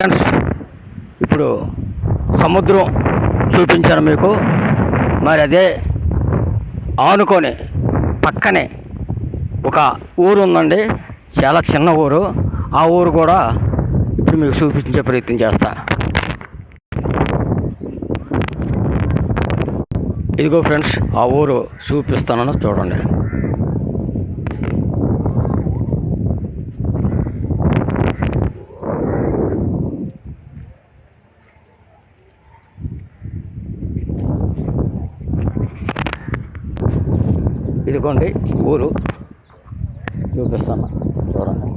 Friends, ఇప్పుడు సముద్రం చూపించాను మీకు. మరి అదే ఆనుకొని పక్కనే ఒక ఊరు ఉందండి, చాలా చిన్న ఊరు. ఆ ఊరు కూడా ఇప్పుడు మీకు చూపించే ప్రయత్నం చేస్తా. ఇదిగో ఫ్రెండ్స్, ఆ ఊరు చూపిస్తాను, చూడండి. ఇదిగోండి ఊరు చూపిస్తాను, చూడండి.